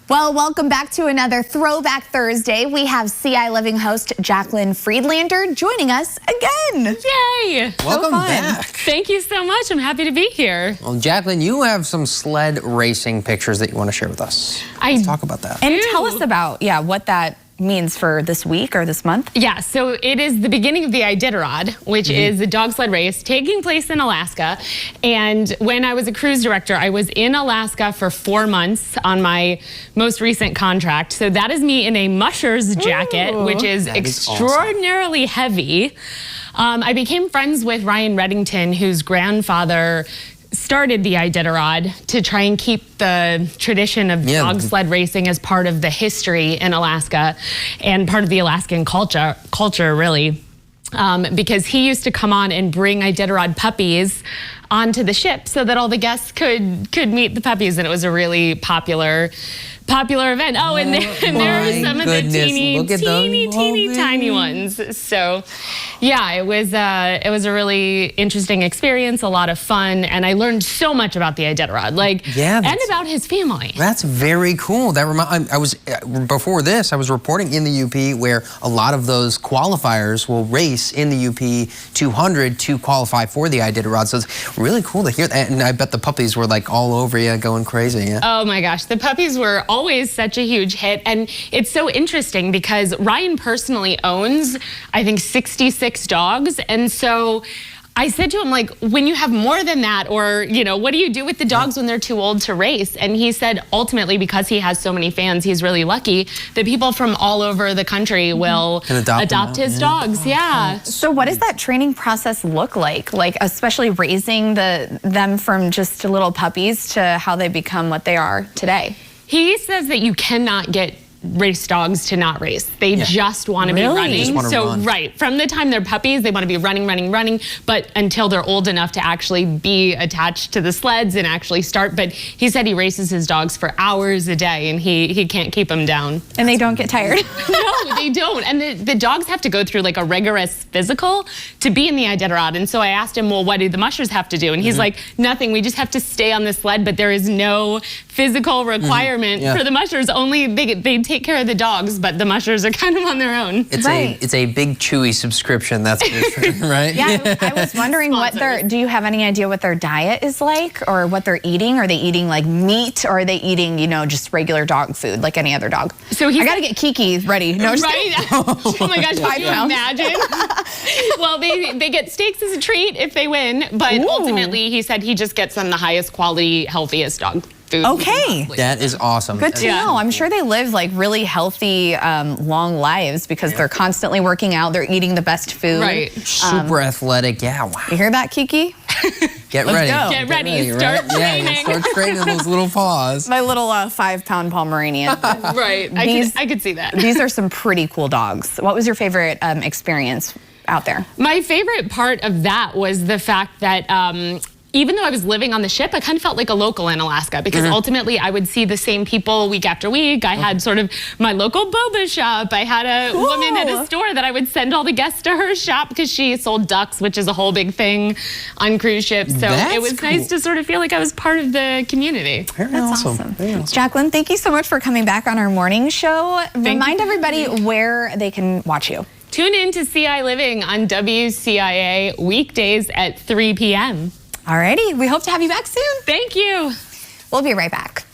Well, welcome back to another Throwback Thursday. We have ciLiving host Jaclyn Friedlander joining us again. Yay! Welcome back. Thank you so much. I'm happy to be here. Well, Jaclyn, you have some sled racing pictures that you want to share with us. Let's talk about that. And tell us about, what that means for this week or this month. Yeah, so it is the beginning of the Iditarod, which is a dog sled race taking place in Alaska. And when I was a cruise director, I was in Alaska for 4 months on my most recent contract. So that is me in a musher's jacket, which is extraordinarily heavy. I became friends with Ryan Reddington, whose grandfather started the Iditarod to try and keep the tradition of dog sled racing as part of the history in Alaska and part of the Alaskan culture really. Because he used to come on and bring Iditarod puppies onto the ship so that all the guests could meet the puppies, and it was a really popular event. Oh, and there are some of the teeny tiny ones. So, yeah, it was a really interesting experience, a lot of fun, and I learned so much about the Iditarod, and about his family. That's very cool. That before this, I was reporting in the UP where a lot of those qualifiers will race in the UP 200 to qualify for the Iditarod. So it's really cool to hear that, and I bet the puppies were like all over you, going crazy. Yeah. Oh my gosh, the puppies were always such a huge hit, and it's so interesting because Ryan personally owns, I think, 66 dogs, and so I said to him, like, when you have more than that, or, what do you do with the dogs when they're too old to race? And he said, ultimately, because he has so many fans, he's really lucky that people from all over the country will adopt his dogs. Yeah. So what does that training process look like? Like, especially raising them from just little puppies to how they become what they are today? He says that you cannot get race dogs to not race. They just want to be running. So from the time they're puppies, they want to be running, but until they're old enough to actually be attached to the sleds and actually start. But he said he races his dogs for hours a day, and he can't keep them down. And they don't get tired? No, they don't. And the dogs have to go through like a rigorous physical to be in the Iditarod. And so I asked him, well, what do the mushers have to do? And he's like, nothing. We just have to stay on the sled, but there is no physical requirement for the mushers. Only they take care of the dogs, but the mushers are kind of on their own. It's a big Chewy subscription, that's for sure, right? Yeah, I was wondering do you have any idea what their diet is like, or what they're eating? Are they eating like meat, or are they eating, just regular dog food like any other dog? So I gotta get Kiki ready. No, oh my gosh, can you imagine? Well, they get steaks as a treat if they win, but ultimately he said he just gets them the highest quality, healthiest dog food. Okay. That is awesome. Good to know. I'm sure they live like really healthy, long lives because they're constantly working out. They're eating the best food. Right. Super athletic. Yeah. Wow. You hear that, Kiki? Get ready. Get ready. Start training. Yeah, start training those little paws. My little 5-pound Pomeranian. Right. I could see that. These are some pretty cool dogs. What was your favorite experience out there? My favorite part of that was the fact that even though I was living on the ship, I kind of felt like a local in Alaska because ultimately I would see the same people week after week. I had sort of my local boba shop. I had a woman at a store that I would send all the guests to her shop because she sold ducks, which is a whole big thing on cruise ships. So it was nice to sort of feel like I was part of the community. That's awesome. Jaclyn, thank you so much for coming back on our morning show. Remind everybody where they can watch you. Tune in to ciLiving on WCIA weekdays at 3 p.m. Alrighty, we hope to have you back soon. Thank you. We'll be right back.